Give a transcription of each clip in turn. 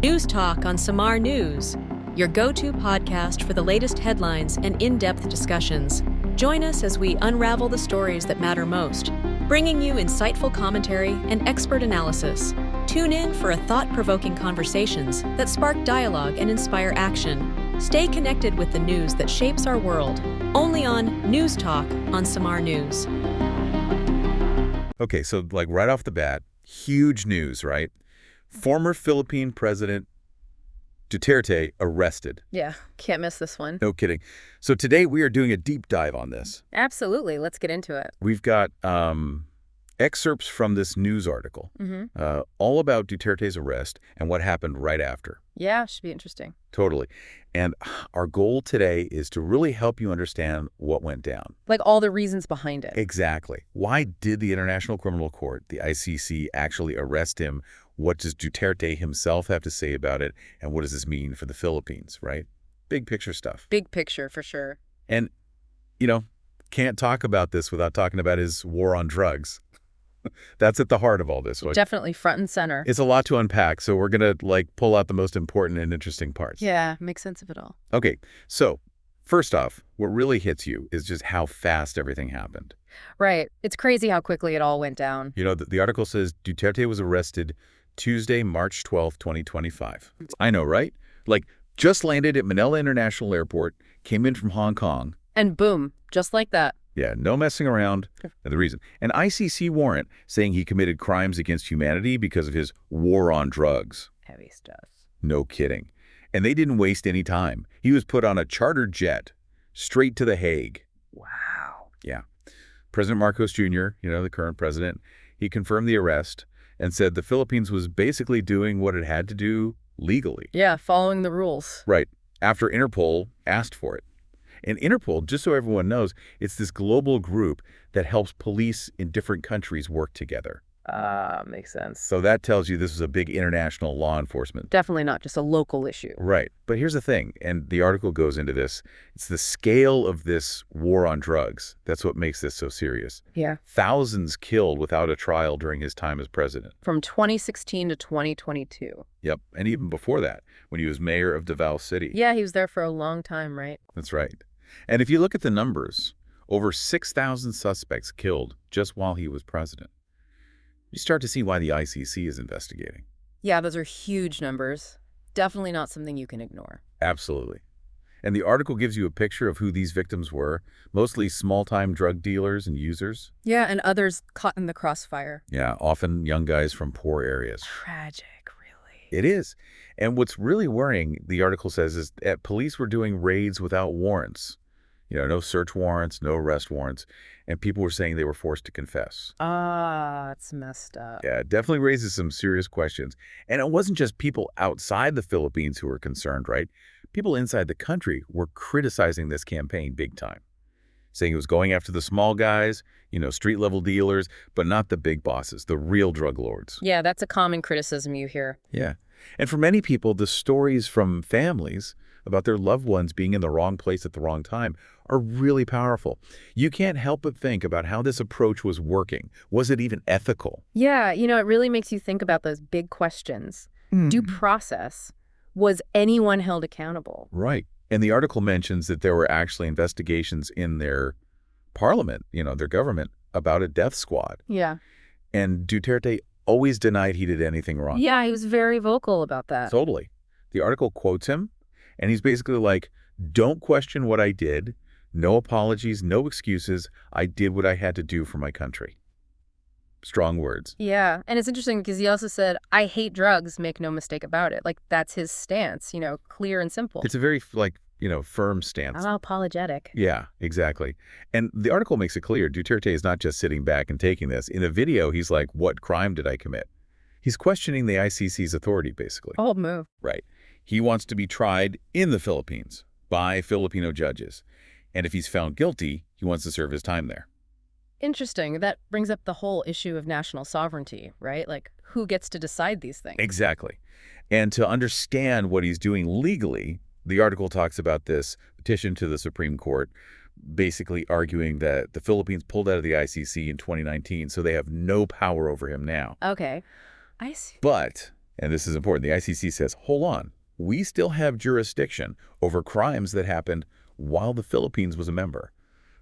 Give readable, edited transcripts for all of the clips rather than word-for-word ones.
News Talk on Samar News, your go-to podcast for the latest headlines and in-depth discussions. Join us as we unravel the stories that matter most, bringing you insightful commentary and expert analysis. Tune in for thought-provoking conversations that spark dialogue and inspire action. Stay connected with the news that shapes our world, only on News Talk on Samar News. Okay, so like right off the bat, huge news, right? Former Philippine President Duterte arrested. Yeah, can't miss this one. No kidding. So today we are doing a deep dive on this. Absolutely. Let's get into it. We've got excerpts from this news article, all about Duterte's arrest and what happened right after. Yeah, should be interesting. Totally. And our goal today is to really help you understand what went down. Like all the reasons behind it. Exactly. Why did the International Criminal Court, the ICC, actually arrest him? What does Duterte himself have to say about it? And what does this mean for the Philippines, right? Big picture stuff. Big picture, for sure. And, can't talk about this without talking about his war on drugs. That's at the heart of all this. Definitely front and center. It's a lot to unpack, so we're going to pull out the most important and interesting parts. Yeah, makes sense of it all. Okay, so first off, what really hits you is just how fast everything happened. Right. It's crazy how quickly it all went down. The article says Duterte was arrested Tuesday, March 12, 2025. I know, right? Just landed at Manila International Airport, came in from Hong Kong. And boom, just like that. Yeah, no messing around. The reason. An ICC warrant saying he committed crimes against humanity because of his war on drugs. Heavy stuff. No kidding. And they didn't waste any time. He was put on a chartered jet straight to The Hague. Wow. Yeah. President Marcos Jr., the current president, he confirmed the arrest and said the Philippines was basically doing what it had to do legally. Yeah, following the rules. Right. After Interpol asked for it. And Interpol, just so everyone knows, it's this global group that helps police in different countries work together. Makes sense. So that tells you this is a big international law enforcement. Definitely not just a local issue. Right. But here's the thing, and the article goes into this. It's the scale of this war on drugs. That's what makes this so serious. Yeah. Thousands killed without a trial during his time as president. From 2016 to 2022. Yep. And even before that, when he was mayor of Davao City. Yeah, he was there for a long time, right? That's right. And if you look at the numbers, over 6,000 suspects killed just while he was president. You start to see why the ICC is investigating. Yeah, those are huge numbers. Definitely not something you can ignore. Absolutely. And the article gives you a picture of who these victims were, mostly small-time drug dealers and users. Yeah, and others caught in the crossfire. Yeah, often young guys from poor areas. Tragic, really. It is. And what's really worrying, the article says, is that police were doing raids without warrants. No search warrants, no arrest warrants, and people were saying they were forced to confess. It's messed up. Yeah, it definitely raises some serious questions. And it wasn't just people outside the Philippines who were concerned, right? People inside the country were criticizing this campaign big time, saying it was going after the small guys, street-level dealers, but not the big bosses, the real drug lords. Yeah, that's a common criticism you hear. Yeah. And for many people, the stories from families about their loved ones being in the wrong place at the wrong time are really powerful. You can't help but think about how this approach was working. Was it even ethical? Yeah, it really makes you think about those big questions. Due process. Was anyone held accountable? Right. And the article mentions that there were actually investigations in their parliament, their government, about a death squad. Yeah. And Duterte always denied he did anything wrong. Yeah, he was very vocal about that. Totally. The article quotes him, and he's basically like, don't question what I did. No apologies, no excuses. I did what I had to do for my country. Strong words. Yeah, and it's interesting because he also said, I hate drugs, make no mistake about it. That's his stance, clear and simple. It's a very, firm stance. Unapologetic. Yeah, exactly. And the article makes it clear Duterte is not just sitting back and taking this. In a video, he's like, what crime did I commit? He's questioning the ICC's authority, basically. Bold move. Right. He wants to be tried in the Philippines by Filipino judges. And if he's found guilty, he wants to serve his time there. Interesting. That brings up the whole issue of national sovereignty, right? Who gets to decide these things? Exactly. And to understand what he's doing legally, the article talks about this petition to the Supreme Court, basically arguing that the Philippines pulled out of the ICC in 2019, so they have no power over him now. Okay. I see. But And this is important. The ICC says, hold on, we still have jurisdiction over crimes that happened while the Philippines was a member,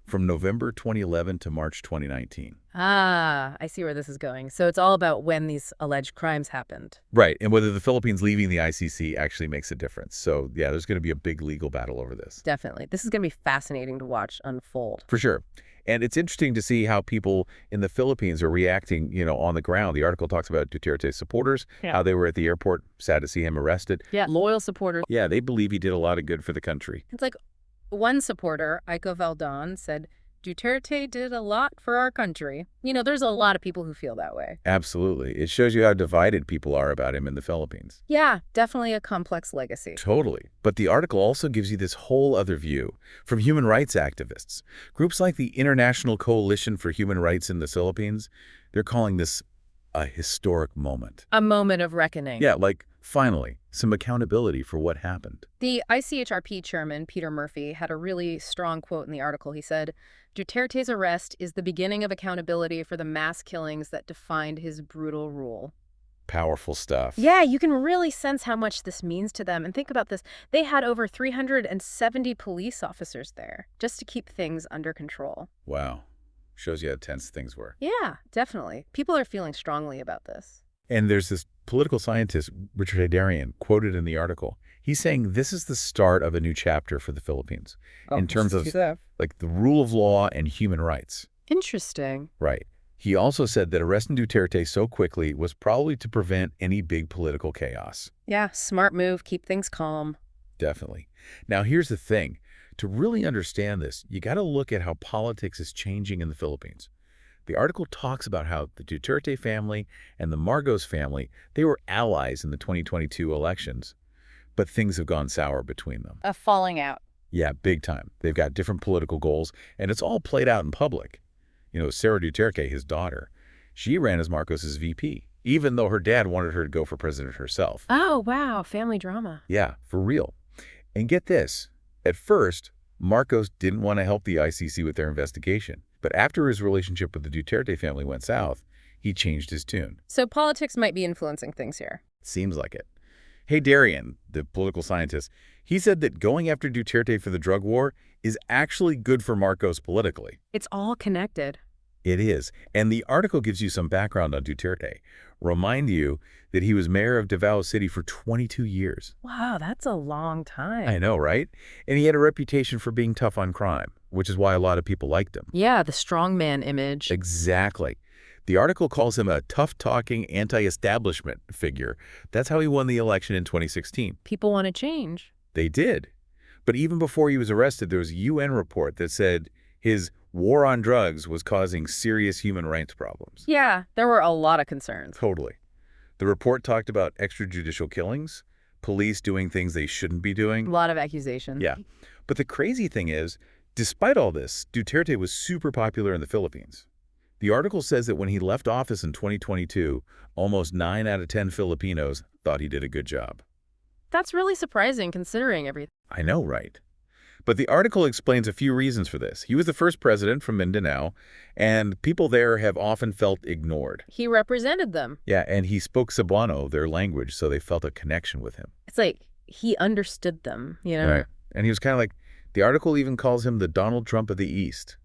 from November 2011 to March 2019. Ah, I see where this is going. So it's all about when these alleged crimes happened. Right, and whether the Philippines leaving the ICC actually makes a difference. So, yeah, there's going to be a big legal battle over this. Definitely. This is going to be fascinating to watch unfold. For sure. And it's interesting to see how people in the Philippines are reacting, on the ground. The article talks about Duterte's supporters, how they were at the airport, sad to see him arrested. Yeah, loyal supporters. Yeah, they believe he did a lot of good for the country. It's like one supporter, Aiko Valdon, said, Duterte did a lot for our country. There's a lot of people who feel that way. Absolutely. It shows you how divided people are about him in the Philippines. Yeah, definitely a complex legacy. Totally. But the article also gives you this whole other view from human rights activists. Groups like the International Coalition for Human Rights in the Philippines, they're calling this a historic moment. A moment of reckoning. Yeah, like, finally, some accountability for what happened. The ICHRP chairman, Peter Murphy, had a really strong quote in the article. He said, Duterte's arrest is the beginning of accountability for the mass killings that defined his brutal rule. Powerful stuff. Yeah, you can really sense how much this means to them. And think about this. They had over 370 police officers there just to keep things under control. Wow. Shows you how tense things were. Yeah, definitely. People are feeling strongly about this. And there's this political scientist, Richard Hadarian, quoted in the article. He's saying this is the start of a new chapter for the Philippines in terms of like the rule of law and human rights. Interesting. Right. He also said that arresting Duterte so quickly was probably to prevent any big political chaos. Yeah, smart move. Keep things calm. Definitely. Now, here's the thing. To really understand this, you got to look at how politics is changing in the Philippines. The article talks about how the Duterte family and the Marcos family, they were allies in the 2022 elections, but things have gone sour between them. A falling out. Yeah, big time. They've got different political goals, and it's all played out in public. Sarah Duterte, his daughter, she ran as Marcos's VP, even though her dad wanted her to go for president herself. Oh, wow. Family drama. Yeah, for real. And get this. At first, Marcos didn't want to help the ICC with their investigation. But after his relationship with the Duterte family went south, he changed his tune. So politics might be influencing things here. Seems like it. Hadarian, the political scientist, he said that going after Duterte for the drug war is actually good for Marcos politically. It's all connected. It is. And the article gives you some background on Duterte. Remind you that he was mayor of Davao City for 22 years. Wow, that's a long time. I know, right? And he had a reputation for being tough on crime, which is why a lot of people liked him. Yeah, the strongman image. Exactly. The article calls him a tough-talking, anti-establishment figure. That's how he won the election in 2016. People want to change. They did. But even before he was arrested, there was a UN report that said his war on drugs was causing serious human rights problems. Yeah, there were a lot of concerns. Totally. The report talked about extrajudicial killings, police doing things they shouldn't be doing. A lot of accusations. Yeah. But the crazy thing is, despite all this, Duterte was super popular in the Philippines. The article says that when he left office in 2022, almost 9 out of 10 Filipinos thought he did a good job. That's really surprising considering everything. I know, right? But the article explains a few reasons for this. He was the first president from Mindanao, and people there have often felt ignored. He represented them. Yeah, and he spoke Cebuano, their language, so they felt a connection with him. It's like he understood them, Right. And he was kind of like, the article even calls him the Donald Trump of the East.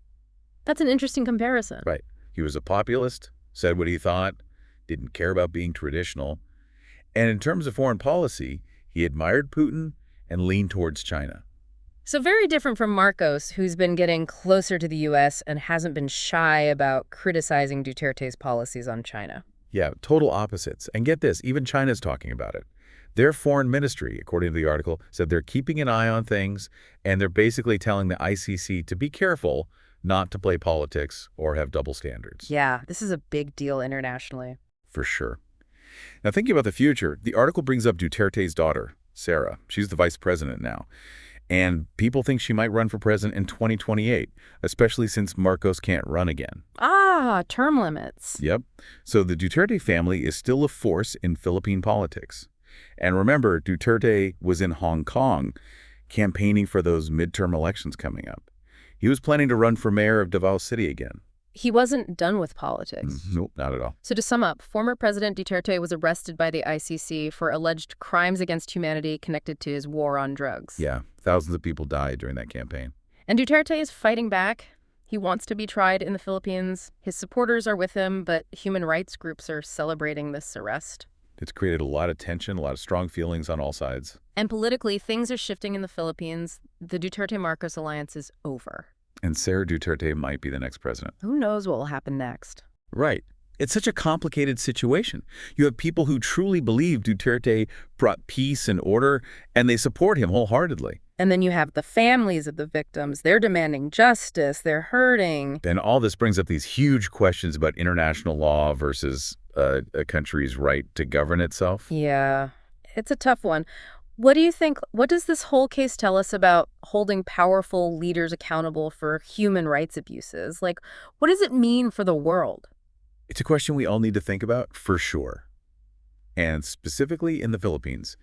That's an interesting comparison. Right. He was a populist, said what he thought, didn't care about being traditional. And in terms of foreign policy, he admired Putin and leaned towards China. So very different from Marcos, who's been getting closer to the U.S. and hasn't been shy about criticizing Duterte's policies on China. Yeah, total opposites. And get this, even China's talking about it. Their foreign ministry, according to the article, said they're keeping an eye on things, and they're basically telling the ICC to be careful not to play politics or have double standards. Yeah, this is a big deal internationally. For sure. Now, thinking about the future, the article brings up Duterte's daughter, Sarah. She's the vice president now. And people think she might run for president in 2028, especially since Marcos can't run again. Ah, term limits. Yep. So the Duterte family is still a force in Philippine politics. And remember, Duterte was in Hong Kong campaigning for those midterm elections coming up. He was planning to run for mayor of Davao City again. he wasn't done with politics. Nope, not at all. So to sum up, former President Duterte was arrested by the ICC for alleged crimes against humanity connected to his war on drugs. Yeah, thousands of people died during that campaign. And Duterte is fighting back. He wants to be tried in the Philippines. His supporters are with him, but human rights groups are celebrating this arrest. It's created a lot of tension, a lot of strong feelings on all sides. And politically, things are shifting in the Philippines. The Duterte-Marcos alliance is over. And Sara Duterte might be the next president. Who knows what will happen next? Right. It's such a complicated situation. You have people who truly believe Duterte brought peace and order, and they support him wholeheartedly. And then you have the families of the victims. They're demanding justice. They're hurting. And all this brings up these huge questions about international law versus a country's right to govern itself. Yeah, it's a tough one. What do you think? What does this whole case tell us about holding powerful leaders accountable for human rights abuses? Like, what does it mean for the world? It's a question we all need to think about, for sure. And specifically in the Philippines,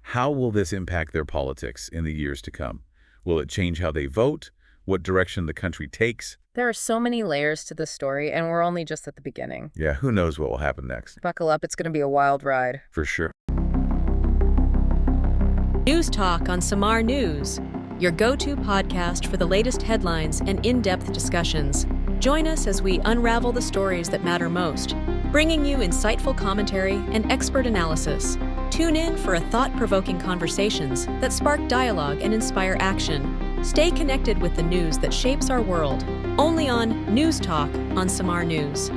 how will this impact their politics in the years to come? Will it change how they vote? What direction the country takes? There are so many layers to this story, and we're only just at the beginning. Yeah, who knows what will happen next? Buckle up, it's going to be a wild ride. For sure. News Talk on Samar News, your go-to podcast for the latest headlines and in-depth discussions. Join us as we unravel the stories that matter most, bringing you insightful commentary and expert analysis. Tune in for a thought-provoking conversations that spark dialogue and inspire action. Stay connected with the news that shapes our world, only on News Talk on Samar News.